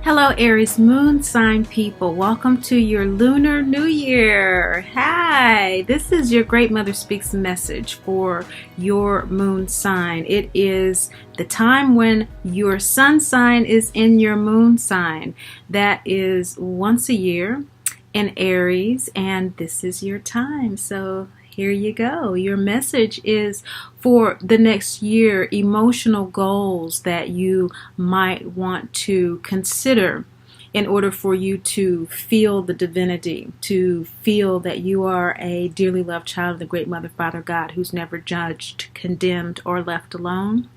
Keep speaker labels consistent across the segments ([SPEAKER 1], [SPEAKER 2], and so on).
[SPEAKER 1] Hello, Aries Moon Sign people. Welcome to your Lunar New Year. Hi, this is your Great Mother Speaks message for your moon sign. It is the time when your sun sign is in your moon sign. That is once a year in Aries, and this is your time. So here you go. Your message is for the next year, emotional goals that you might want to consider in order for you to feel the divinity, to feel that you are a dearly loved child of the Great Mother, Father, God, who's never judged, condemned, or left alone.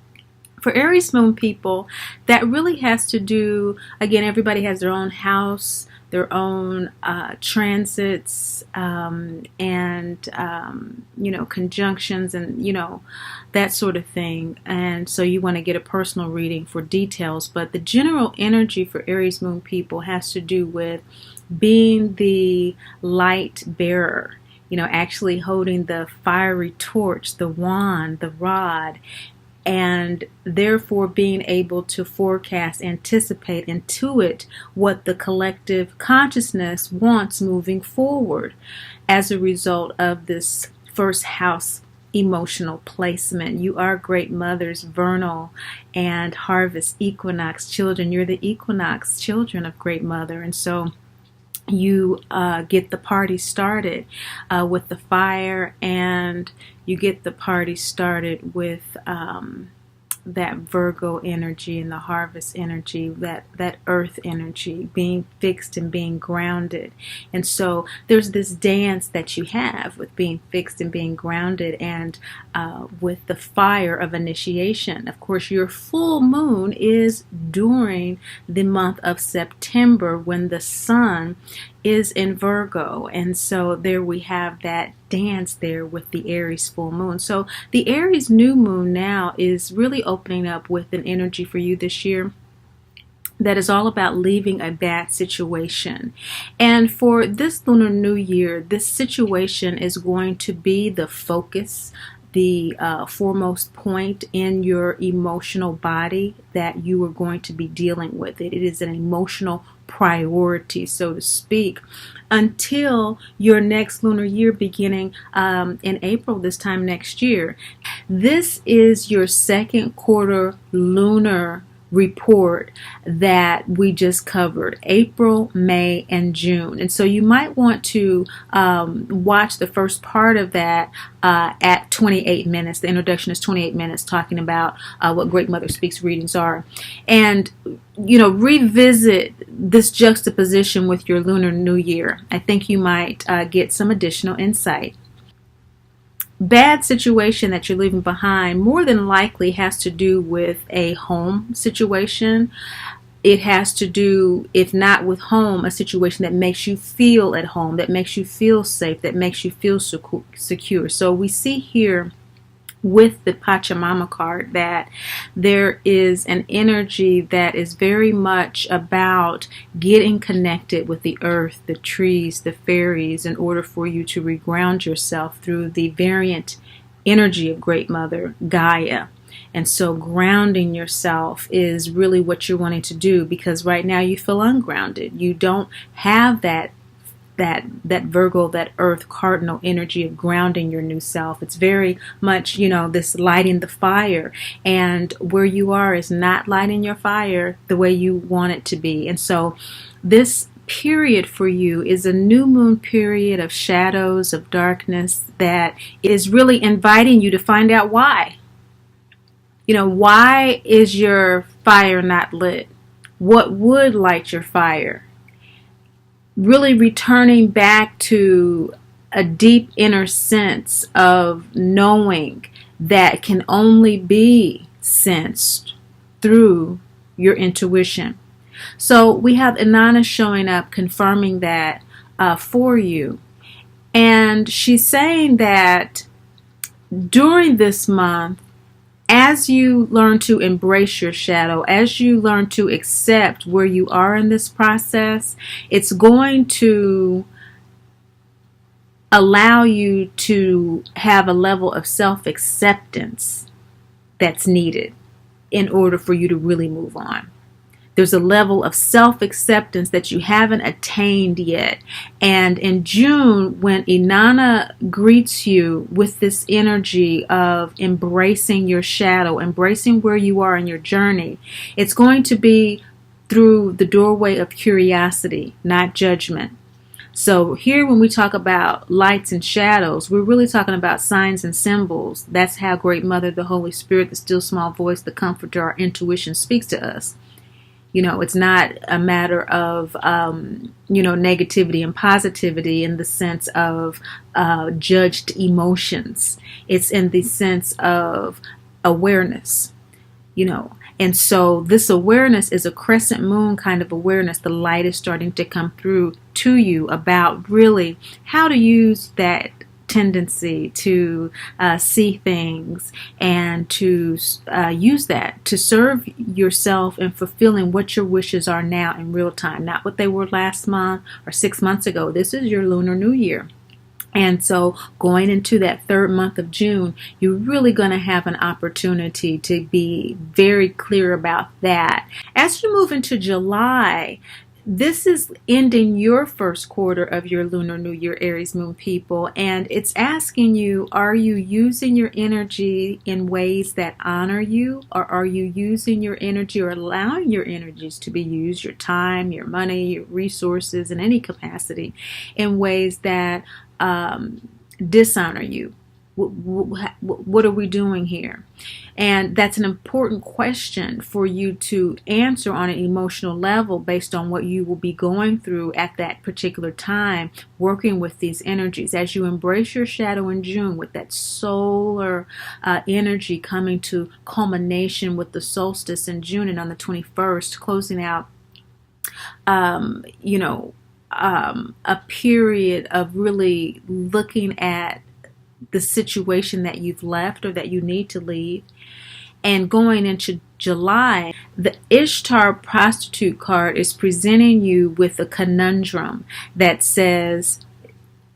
[SPEAKER 1] For Aries Moon people, that really has to do, again, everybody has their own house, their own transits, and conjunctions, and that sort of thing. And so you want to get a personal reading for details. But the general energy for Aries Moon people has to do with being the light bearer. Actually holding the fiery torch, the wand, the rod, and therefore being able to forecast, anticipate, intuit what the collective consciousness wants moving forward as a result of this first house emotional placement. You are Great Mother's vernal and harvest equinox children. You're the equinox children of Great Mother, and so you get the party started with the fire, and you get the party started with that Virgo energy and the harvest energy, that earth energy, being fixed and being grounded. And so there's this dance that you have with being fixed and being grounded, and with the fire of initiation. Of course, your full moon is during the month of September when the sun is in Virgo, and so there we have that dance there with the Aries full moon. So the Aries new moon now is really opening up with an energy for you this year that is all about leaving a bad situation. And for this Lunar New Year, this situation is going to be the focus, the foremost point in your emotional body that you are going to be dealing with. It is an emotional priority, so to speak, until your next lunar year beginning in April this time next year. This is your second quarter lunar report that we just covered, April, May, and June. And so you might want to watch the first part of that at 28 minutes. The introduction is 28 minutes, talking about what Great Mother Speaks readings are. And revisit this juxtaposition with your Lunar New Year. I think you might get some additional insight. Bad situation that you're leaving behind more than likely has to do with a home situation. It has to do, if not with home, a situation that makes you feel at home, that makes you feel safe, that makes you feel secure. So we see here with the Pachamama card that there is an energy that is very much about getting connected with the earth, the trees, the fairies, in order for you to reground yourself through the variant energy of Great Mother Gaia. And so grounding yourself is really what you're wanting to do, because right now you feel ungrounded. You don't have that Virgo, that earth cardinal energy of grounding your new self. It's very much, this lighting the fire, and where you are is not lighting your fire the way you want it to be. And so this period for you is a new moon period of shadows, of darkness, that is really inviting you to find out why. Why is your fire not lit? What would light your fire? Really returning back to a deep inner sense of knowing that can only be sensed through your intuition. So we have Inanna showing up, confirming that for you. And she's saying that during this month, as you learn to embrace your shadow, as you learn to accept where you are in this process, it's going to allow you to have a level of self-acceptance that's needed in order for you to really move on. There's a level of self-acceptance that you haven't attained yet. And in June, when Inanna greets you with this energy of embracing your shadow, embracing where you are in your journey, it's going to be through the doorway of curiosity, not judgment. So here when we talk about lights and shadows, we're really talking about signs and symbols. That's how Great Mother, the Holy Spirit, the still small voice, the comforter, our intuition speaks to us. It's not a matter of, negativity and positivity in the sense of judged emotions. It's in the sense of awareness, And so this awareness is a crescent moon kind of awareness. The light is starting to come through to you about really how to use that tendency to see things and to use that to serve yourself and fulfilling what your wishes are now in real time, not what they were last month or 6 months ago. This is your Lunar New Year. And so going into that third month of June, you're really going to have an opportunity to be very clear about that. As you move into July, this is ending your first quarter of your Lunar New Year, Aries Moon people, and it's asking you, are you using your energy in ways that honor you, or are you using your energy or allowing your energies to be used, your time, your money, your resources in any capacity, in ways that dishonor you? What are we doing here? And that's an important question for you to answer on an emotional level based on what you will be going through at that particular time, working with these energies. As you embrace your shadow in June with that solar energy coming to culmination with the solstice in June, and on the 21st, closing out, a period of really looking at the situation that you've left or that you need to leave. And going into July, the Ishtar prostitute card is presenting you with a conundrum that says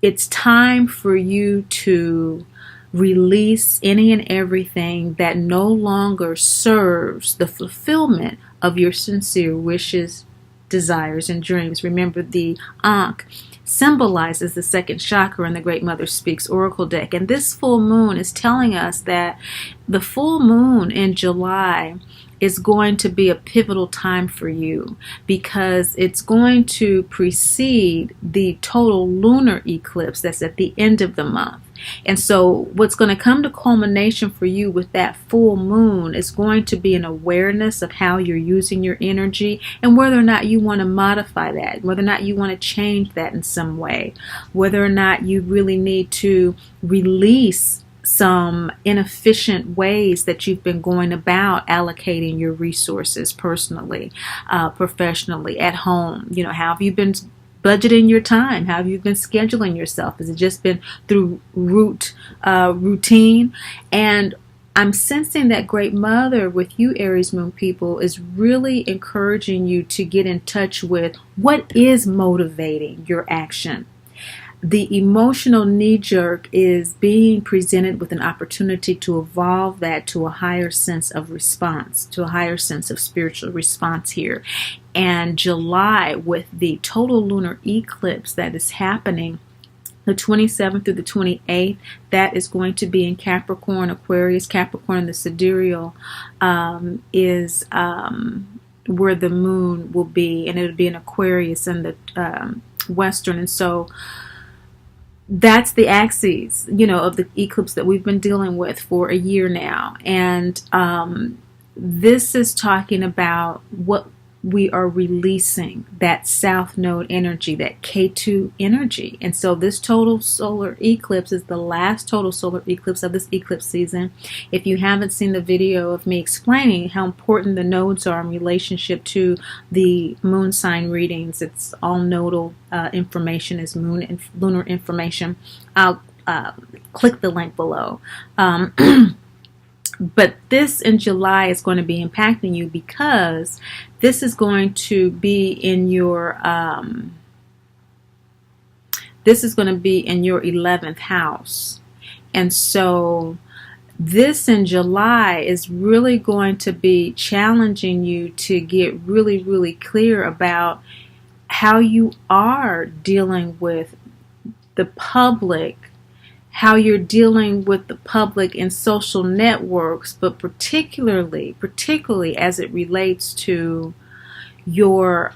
[SPEAKER 1] it's time for you to release any and everything that no longer serves the fulfillment of your sincere wishes, desires, and dreams. Remember, the Ankh symbolizes the second chakra in the Great Mother Speaks Oracle deck. And this full moon is telling us that the full moon in July is going to be a pivotal time for you, because it's going to precede the total lunar eclipse that's at the end of the month. And so what's going to come to culmination for you with that full moon is going to be an awareness of how you're using your energy and whether or not you want to modify that, whether or not you want to change that in some way, whether or not you really need to release some inefficient ways that you've been going about allocating your resources personally, professionally, at home. How have you been budgeting your time? How have you been scheduling yourself? Has it just been through routine? And I'm sensing that Great Mother with you, Aries Moon people, is really encouraging you to get in touch with what is motivating your action. The emotional knee-jerk is being presented with an opportunity to evolve that to a higher sense of response, to a higher sense of spiritual response here. And July, with the total lunar eclipse that is happening, the 27th through the 28th, that is going to be in Capricorn, Aquarius. Capricorn, the sidereal, is where the moon will be, and it'll be in Aquarius in the western. And so that's the axes, of the eclipse that we've been dealing with for a year now. And this is talking about what we are releasing, that south node energy, that K2 energy. And so this total solar eclipse is the last total solar eclipse of this eclipse season. If you haven't seen the video of me explaining how important the nodes are in relationship to the moon sign readings, it's all nodal information, is moon and lunar information. I'll click the link below. But this in July is going to be impacting you, because this is going to be in your 11th house. And so This in July is really going to be challenging you to get really, really clear about how you are dealing with the public, how you're dealing with the public in social networks, but particularly as it relates to your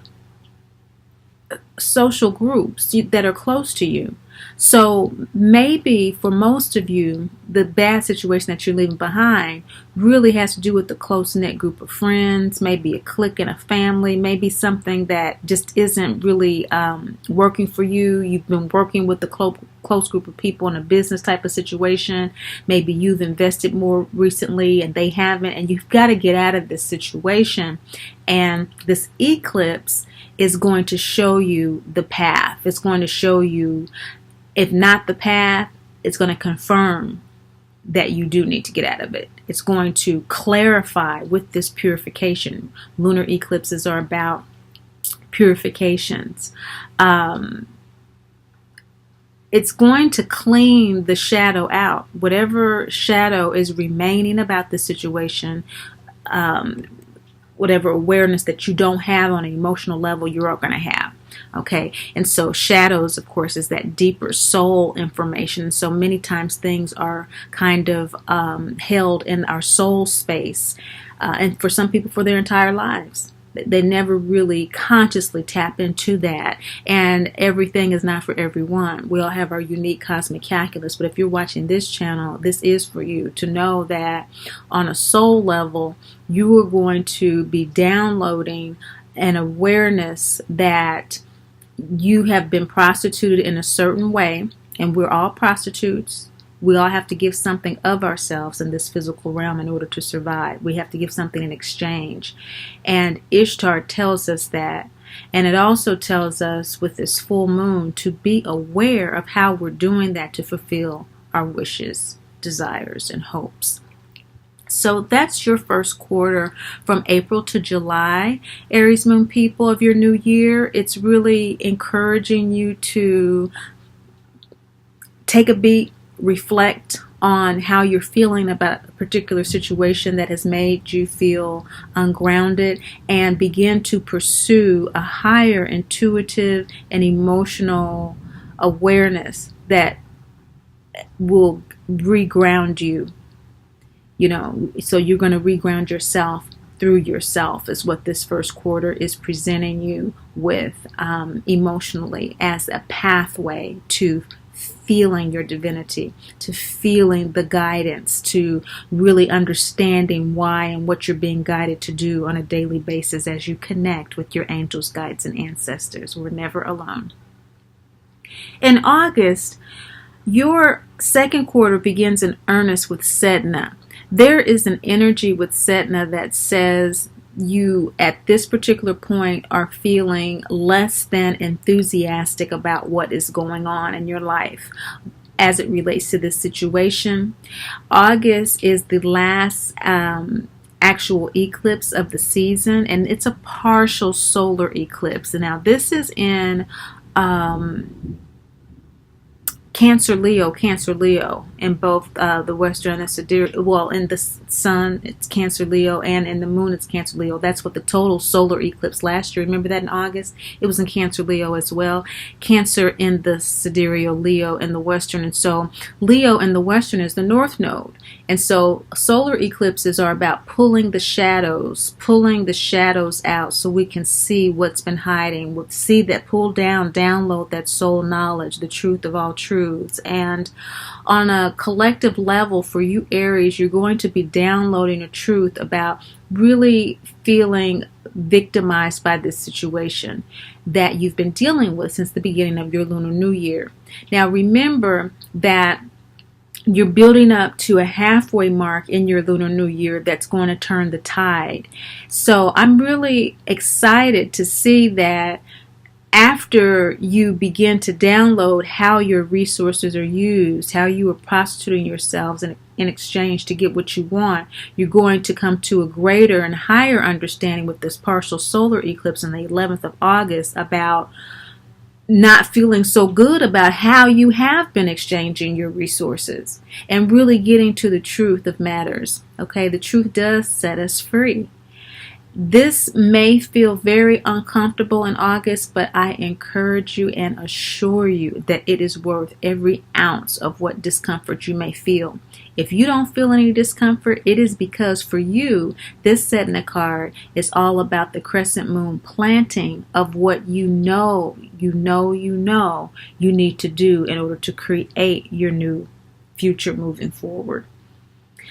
[SPEAKER 1] social groups that are close to you. So maybe for most of you, the bad situation that you're leaving behind really has to do with the close-knit group of friends, maybe a clique in a family, maybe something that just isn't really working for you. You've been working with the close group of people in a business type of situation. Maybe you've invested more recently and they haven't, and you've got to get out of this situation. And this eclipse is going to show you the path. It's going to show you, if not the path, it's going to confirm that you do need to get out of it. It's going to clarify with this purification. Lunar eclipses are about purifications. It's going to clean the shadow out. Whatever shadow is remaining about the situation, whatever awareness that you don't have on an emotional level, you're all going to have. Okay, and so shadows, of course, is that deeper soul information. So many times things are kind of held in our soul space, and for some people for their entire lives. They never really consciously tap into that, and everything is not for everyone. We all have our unique cosmic calculus, but if you're watching this channel, this is for you to know that on a soul level, you are going to be downloading an awareness that you have been prostituted in a certain way, and we're all prostitutes. We all have to give something of ourselves in this physical realm in order to survive. We have to give something in exchange. And Ishtar tells us that. And it also tells us with this full moon to be aware of how we're doing that to fulfill our wishes, desires, and hopes. So that's your first quarter from April to July. Aries moon people of your new year, it's really encouraging you to take a beat, reflect on how you're feeling about a particular situation that has made you feel ungrounded, and begin to pursue a higher intuitive and emotional awareness that will reground you. So you're going to reground yourself through yourself is what this first quarter is presenting you with emotionally as a pathway to feeling your divinity, to feeling the guidance, to really understanding why and what you're being guided to do on a daily basis as you connect with your angels, guides, and ancestors. We're never alone. In August, your second quarter begins in earnest with Sedna. There is an energy with Sedna that says you at this particular point are feeling less than enthusiastic about what is going on in your life as it relates to this situation. August is the last actual eclipse of the season, and it's a partial solar eclipse. And now this is in Cancer Leo in both the Western and the Sidereal. Well, in the sun it's Cancer Leo, and in the moon it's Cancer Leo. That's what the total solar eclipse last year. Remember that in August? It was in Cancer Leo as well. Cancer in the Sidereal, Leo in the Western. And so Leo in the Western is the North Node. And so solar eclipses are about pulling the shadows out so we can see what's been hiding. We'll see that, pull down, download that soul knowledge, the truth of all truths. And on a collective level for you Aries, you're going to be downloading a truth about really feeling victimized by this situation that you've been dealing with since the beginning of your lunar new year. Now remember that you're building up to a halfway mark in your lunar new year that's going to turn the tide. So I'm really excited to see that after you begin to download how your resources are used, how you are prostituting yourselves in exchange to get what you want, you're going to come to a greater and higher understanding with this partial solar eclipse on the 11th of August about not feeling so good about how you have been exchanging your resources, and really getting to the truth of matters. Okay, the truth does set us free. This may feel very uncomfortable in August, but I encourage you and assure you that it is worth every ounce of what discomfort you may feel. If you don't feel any discomfort, it is because for you, this Sedna card is all about the crescent moon planting of what you need to do in order to create your new future moving forward.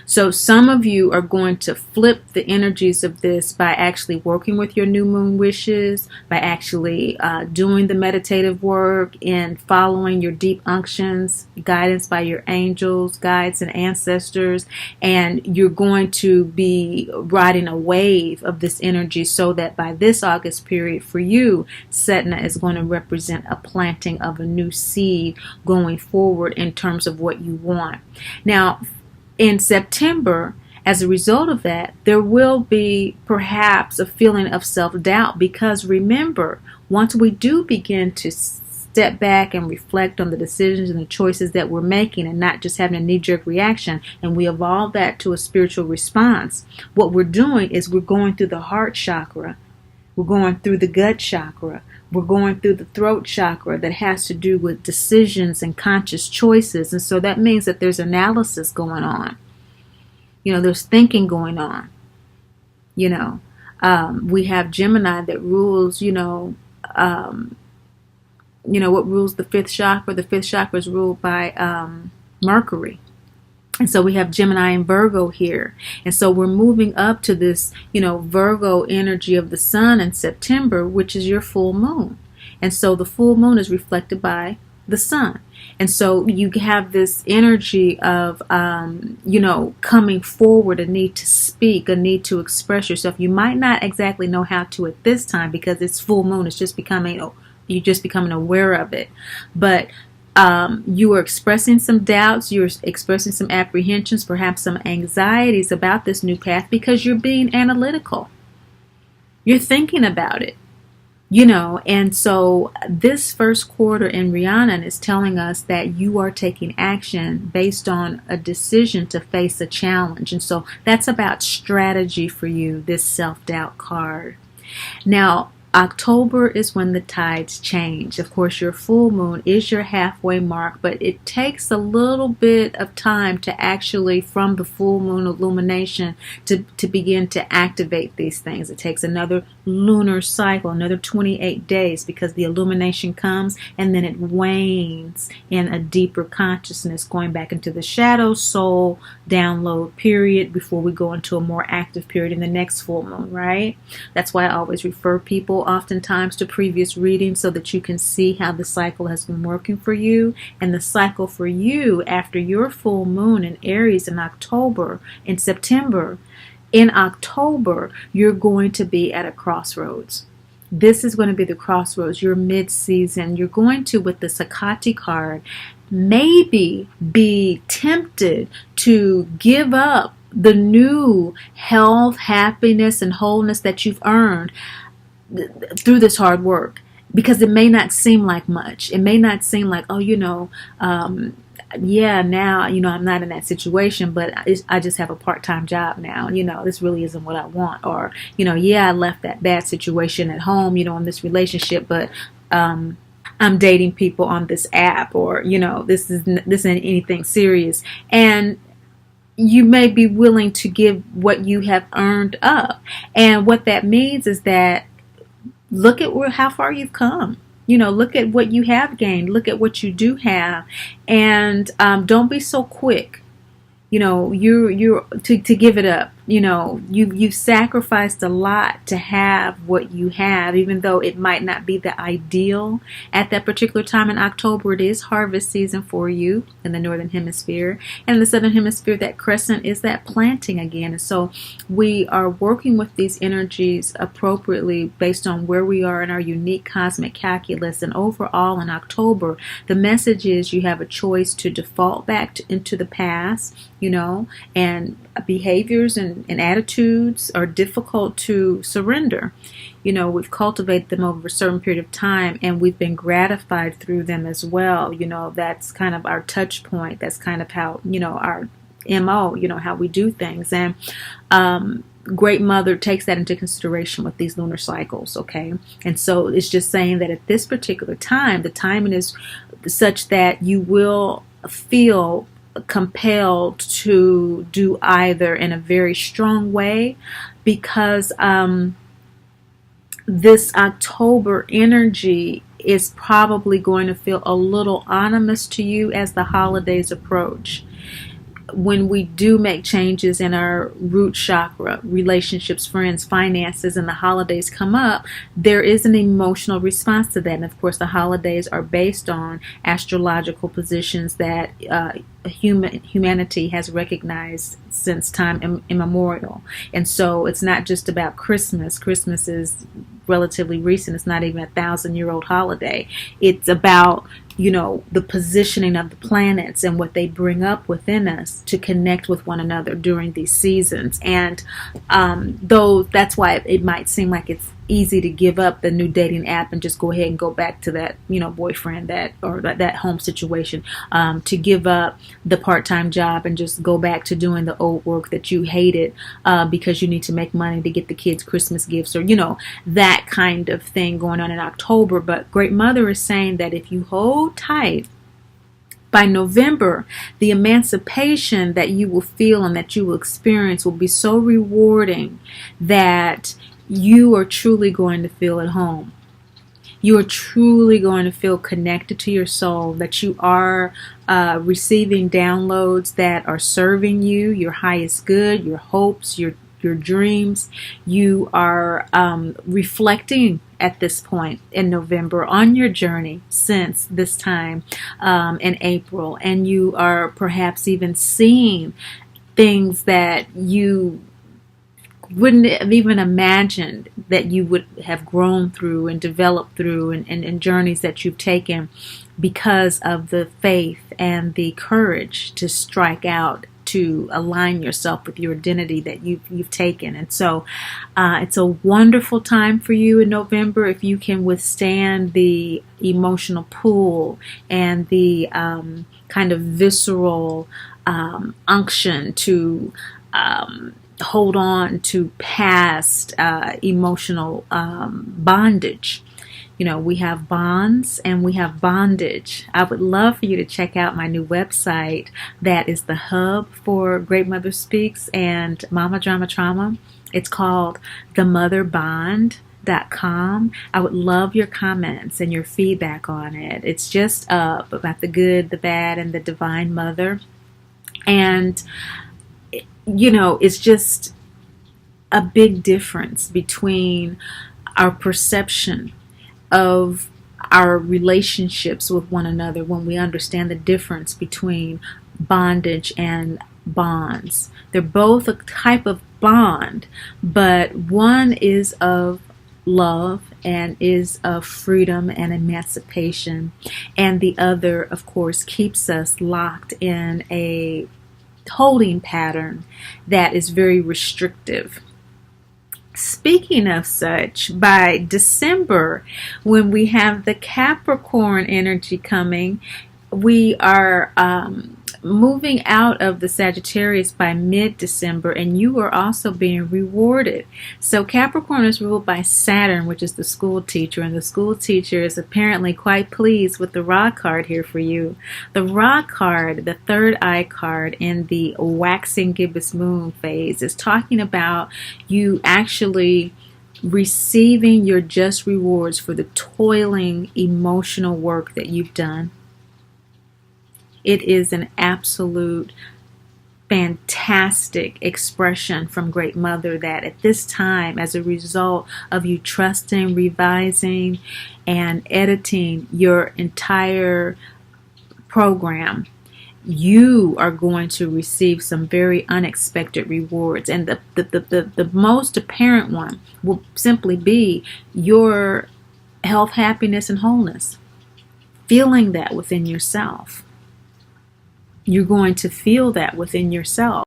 [SPEAKER 1] So some of you are going to flip the energies of this by actually working with your new moon wishes, by actually doing the meditative work and following your deep unctions, guidance by your angels, guides, and ancestors. And you're going to be riding a wave of this energy so that by this August period for you, Sedna is going to represent a planting of a new seed going forward in terms of what you want. Now, in September, as a result of that, there will be perhaps a feeling of self-doubt, because remember, once we do begin to step back and reflect on the decisions and the choices that we're making and not just having a knee-jerk reaction, and we evolve that to a spiritual response, what we're doing is we're going through the heart chakra, we're going through the gut chakra, we're going through the throat chakra that has to do with decisions and conscious choices. And so that means that there's analysis going on. There's thinking going on. We have Gemini that rules, what rules the fifth chakra? The fifth chakra is ruled by Mercury. And so we have Gemini and Virgo here. And so we're moving up to this, Virgo energy of the sun in September, which is your full moon. And so the full moon is reflected by the sun. And so you have this energy of, coming forward, a need to speak, a need to express yourself. You might not exactly know how to at this time because it's full moon. It's just becoming aware of it. But you are expressing some doubts, you're expressing some apprehensions, perhaps some anxieties about this new path because you're being analytical. You're thinking about it, and so this first quarter in Rhiannon is telling us that you are taking action based on a decision to face a challenge. And so that's about strategy for you, this self-doubt card. Now, October is when the tides change. Of course, your full moon is your halfway mark, but it takes a little bit of time to actually, from the full moon illumination, to begin to activate these things. It takes another lunar cycle, another 28 days, because the illumination comes and then it wanes in a deeper consciousness, going back into the shadow soul download period before we go into a more active period in the next full moon, right? That's why I always refer people oftentimes to previous readings so that you can see how the cycle has been working for you. And the cycle for you after your full moon in Aries in September, in October, you're going to be at a crossroads. This is going to be the crossroads, your mid-season. You're going to, with the Sakati card, maybe be tempted to give up the new health, happiness, and wholeness that you've earned through this hard work, because it may not seem like much. It may not seem like, now, I'm not in that situation, but I just have a part-time job now. This really isn't what I want. Or, I left that bad situation at home, in this relationship, but I'm dating people on this app, or, this isn't anything serious. And you may be willing to give what you have earned up. And what that means is that look at how far you've come. Look at what you have gained. Look at what you do have, and don't be so quick. You're to give it up. You've sacrificed a lot to have what you have, even though it might not be the ideal at that particular time in October. It is harvest season for you in the northern hemisphere, and in the southern hemisphere, that crescent is that planting again. And so we are working with these energies appropriately based on where we are in our unique cosmic calculus. And overall, in October, the message is you have a choice to default back into the past, and behaviors and attitudes are difficult to surrender. We've cultivated them over a certain period of time, and we've been gratified through them as well. That's kind of our touch point. That's kind of how, our MO, how we do things. And Great Mother takes that into consideration with these lunar cycles, okay? And so it's just saying that at this particular time, the timing is such that you will feel compelled to do either in a very strong way, because this October energy is probably going to feel a little ominous to you as the holidays approach. When we do make changes in our root chakra, relationships, friends, finances, and the holidays come up, there is an emotional response to that. And of course, the holidays are based on astrological positions that humanity has recognized since time immemorial. And so it's not just about Christmas. Christmas is relatively recent. It's not even a 1,000-year-old holiday. It's about the positioning of the planets and what they bring up within us to connect with one another during these seasons. And though that's why it might seem like it's easy to give up the new dating app and just go ahead and go back to that, boyfriend or that home situation, to give up the part-time job and just go back to doing the old work that you hated because you need to make money to get the kids Christmas gifts, or that kind of thing going on in October. But Great Mother is saying that if you hold tight, by November, the emancipation that you will feel and that you will experience will be so rewarding that you are truly going to feel at home. You are truly going to feel connected to your soul, that you are receiving downloads that are serving you, your highest good, your hopes, your dreams. You are reflecting at this point in November on your journey since this time in April, and you are perhaps even seeing things that you wouldn't have even imagined that you would have grown through and developed through, and journeys that you've taken because of the faith and the courage to strike out, to align yourself with your identity that you've taken. And so it's a wonderful time for you in November if you can withstand the emotional pull and the kind of visceral unction to hold on to past emotional bondage. We have bonds and we have bondage. I would love for you to check out my new website that is the hub for Great Mother Speaks and Mama Drama Trauma. It's called themotherbond.com. I would love your comments and your feedback on it. It's just about the good, the bad, and the divine mother. And it's just a big difference between our perception of our relationships with one another when we understand the difference between bondage and bonds. They're both a type of bond, but one is of love and is of freedom and emancipation, and the other, of course, keeps us locked in a holding pattern that is very restrictive. Speaking of such, by December, when we have the Capricorn energy coming, we are moving out of the Sagittarius by mid-December, and you are also being rewarded. So Capricorn is ruled by Saturn, which is the school teacher, and the school teacher is apparently quite pleased with the Ra card here for you. The Ra card, the third eye card in the waxing gibbous moon phase, is talking about you actually receiving your just rewards for the toiling emotional work that you've done. It is an absolute fantastic expression from Great Mother that at this time, as a result of you trusting, revising, and editing your entire program, you are going to receive some very unexpected rewards. And the most apparent one will simply be your health, happiness, and wholeness. Feeling that within yourself. You're going to feel that within yourself.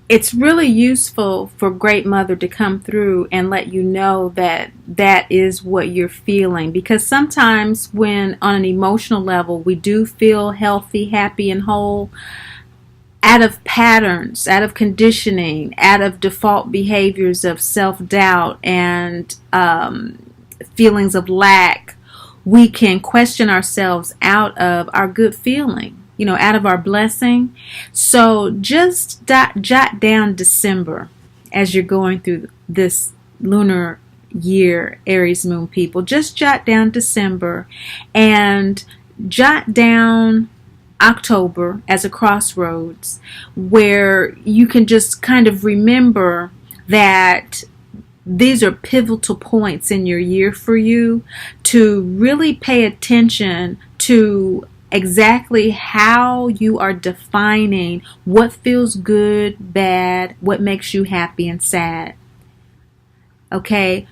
[SPEAKER 1] it's really useful for Great Mother to come through and let you know that that is what you're feeling. Because sometimes when on an emotional level we do feel healthy, happy, and whole, out of patterns, out of conditioning, out of default behaviors of self-doubt and feelings of lack, we can question ourselves out of our good feeling, out of our blessing. So just jot down December as you're going through this lunar year, Aries moon people. Just jot down December and jot down October as a crossroads where you can just kind of remember that these are pivotal points in your year for you to really pay attention to exactly how you are defining what feels good, bad, what makes you happy and sad. Okay?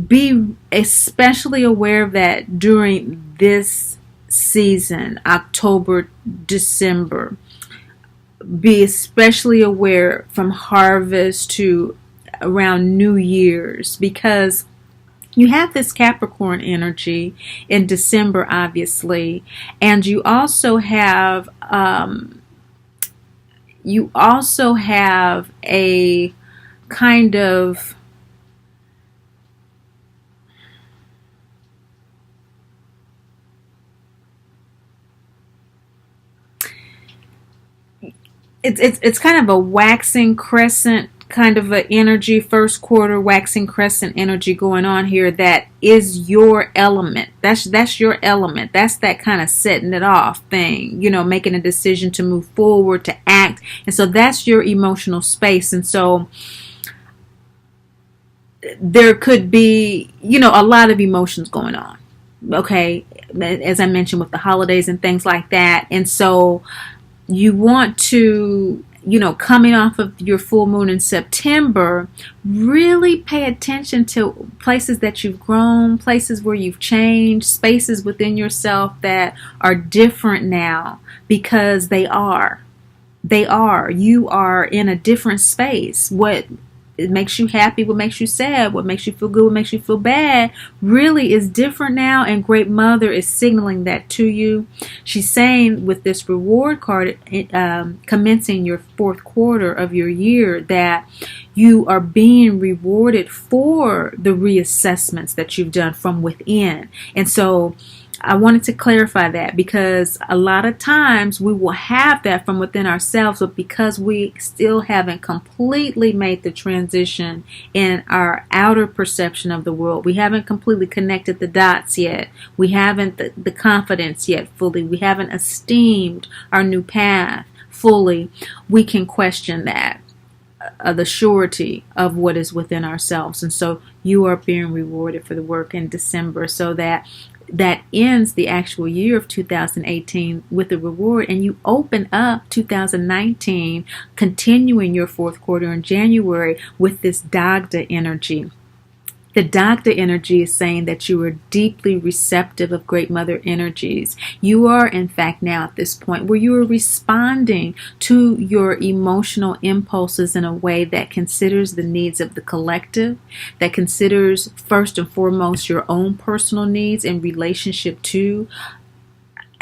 [SPEAKER 1] Be especially aware of that during this season, October, December. Be especially aware from harvest to around New Year's, because you have this Capricorn energy in December, obviously, and you also have a kind of it's kind of a waxing crescent kind of an energy, first quarter waxing crescent energy going on here. That is your element. That's your element. That's that kind of setting it off thing, making a decision to move forward, to act. And so that's your emotional space. And so there could be, a lot of emotions going on. Okay. As I mentioned with the holidays and things like that. And so you want to, coming off of your full moon in September, really pay attention to places that you've grown, places where you've changed, spaces within yourself that are different now, because they are. You are in a different space. What it makes you happy, what makes you sad, what makes you feel good, what makes you feel bad, really is different now, and Great Mother is signaling that to you. She's saying with this reward card commencing your fourth quarter of your year that you are being rewarded for the reassessments that you've done from within. And so I wanted to clarify that, because a lot of times we will have that from within ourselves, but because we still haven't completely made the transition in our outer perception of the world, we haven't completely connected the dots yet, we haven't the confidence yet fully, we haven't esteemed our new path fully, we can question that. The surety of what is within ourselves. And so you are being rewarded for the work in December, so that ends the actual year of 2018 with a reward, and you open up 2019 continuing your fourth quarter in January with this Dagda energy. The Dagda energy is saying that you are deeply receptive of Great Mother energies. You are, in fact, now at this point where you are responding to your emotional impulses in a way that considers the needs of the collective, that considers first and foremost your own personal needs in relationship to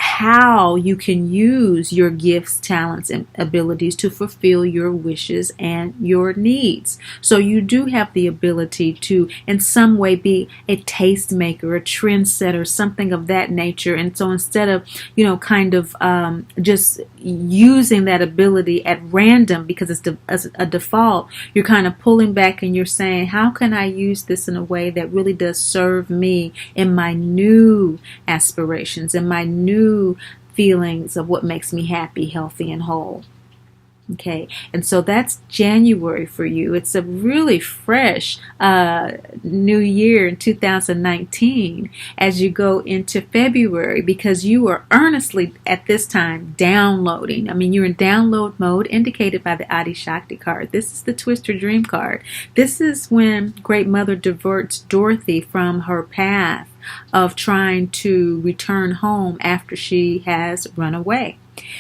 [SPEAKER 1] how you can use your gifts, talents, and abilities to fulfill your wishes and your needs. So you do have the ability to, in some way, be a tastemaker, a trendsetter, something of that nature. And so instead of, just using that ability at random because it's as a default, you're kind of pulling back and you're saying, how can I use this in a way that really does serve me in my new aspirations, in my new feelings of what makes me happy, healthy, and whole. Okay, and so that's January for you. It's a really fresh new year in 2019 as you go into February, because you are earnestly at this time downloading. I mean, you're in download mode, indicated by the Adi Shakti card. This is the Twister Dream card. This is when Great Mother diverts Dorothy from her path of trying to return home after she has run away.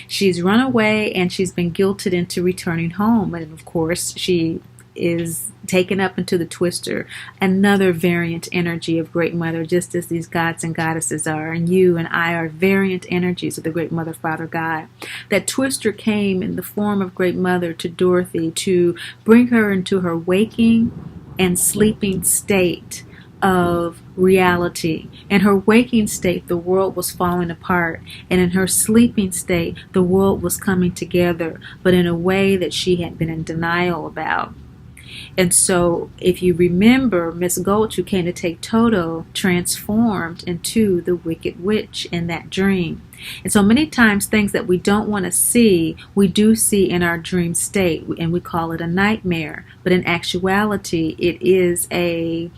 [SPEAKER 1] She's run away and she's been guilted into returning home. And of course, she is taken up into the twister, another variant energy of Great Mother, just as these gods and goddesses are, and you and I are variant energies of the Great Mother, Father, God. That twister came in the form of Great Mother to Dorothy to bring her into her waking and sleeping state of reality. In her waking state, the world was falling apart, and in her sleeping state, the world was coming together, but in a way that she had been in denial about. And so, if you remember, Miss Gulch, who came to take Toto, transformed into the Wicked Witch in that dream. And so many times things that we don't want to see, we do see in our dream state, and we call it a nightmare. But in actuality, it is a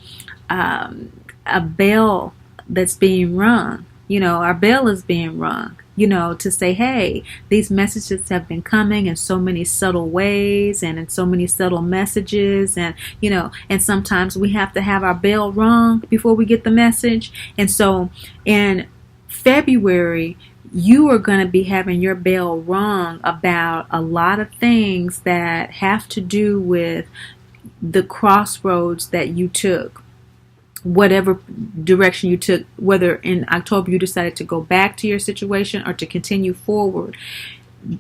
[SPEAKER 1] bell that's being rung. You know, our bell is being rung, you know, to say, hey, these messages have been coming in so many subtle ways and in so many subtle messages. And, you know, and sometimes we have to have our bell rung before we get the message. And so in February, you are going to be having your bell rung about a lot of things that have to do with the crossroads that you took. Whatever direction you took, whether in October you decided to go back to your situation or to continue forward.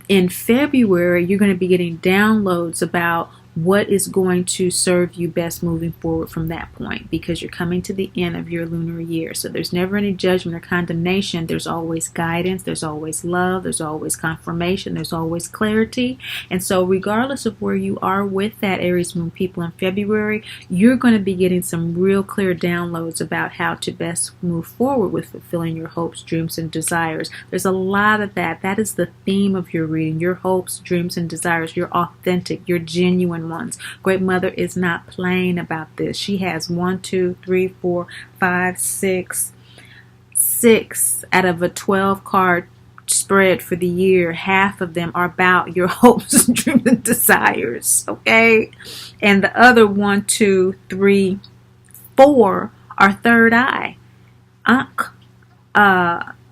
[SPEAKER 1] In February, you're going to be getting downloads about what is going to serve you best moving forward from that point, because you're coming to the end of your lunar year. So there's never any judgment or condemnation. There's always guidance. There's always love. There's always confirmation. There's always clarity. And so regardless of where you are with that, Aries Moon people, in February, you're going to be getting some real clear downloads about how to best move forward with fulfilling your hopes, dreams, and desires. There's a lot of that. That is the theme of your reading. Your hopes, dreams, and desires. Your authentic, your genuine ones. Great Mother is not playing about this. She has 1, 2, 3, 4, 5, 6 out of a 12 card spread for the year. Half of them are about your hopes, dreams, and desires. Okay, and the other 1, 2, 3, 4 are third eye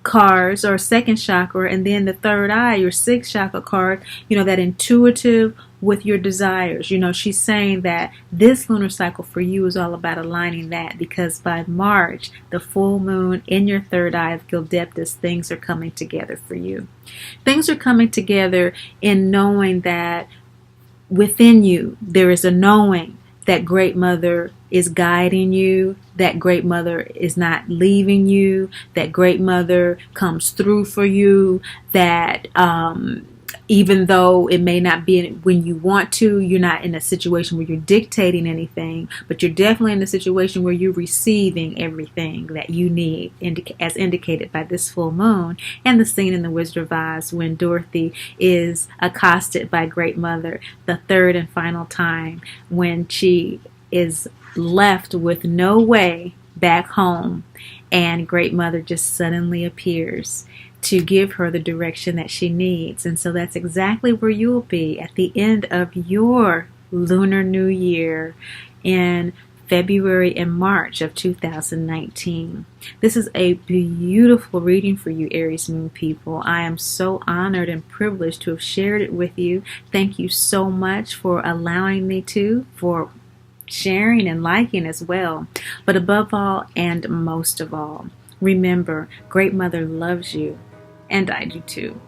[SPEAKER 1] cards, or second chakra, and then the third eye, your sixth chakra card, you know, that intuitive with your desires. You know, she's saying that this lunar cycle for you is all about aligning that, because by March, the full moon in your third eye of Gildeptus, things are coming together for you. Things are coming together in knowing that within you there is a knowing that Great Mother is guiding you, that Great Mother is not leaving you, that Great Mother comes through for you, that even though it may not be when you want to, you're not in a situation where you're dictating anything, but you're definitely in a situation where you're receiving everything that you need, as indicated by this full moon and the scene in The Wizard of Oz when Dorothy is accosted by Great Mother the third and final time, when she is left with no way back home, and Great Mother just suddenly appears to give her the direction that she needs. And so that's exactly where you'll be at the end of your Lunar New Year in February and March of 2019. This is a beautiful reading for you, Aries Moon people. I am so honored and privileged to have shared it with you. Thank you so much for allowing me to, for sharing and liking as well. But above all and most of all, remember, Great Mother loves you, and I do too.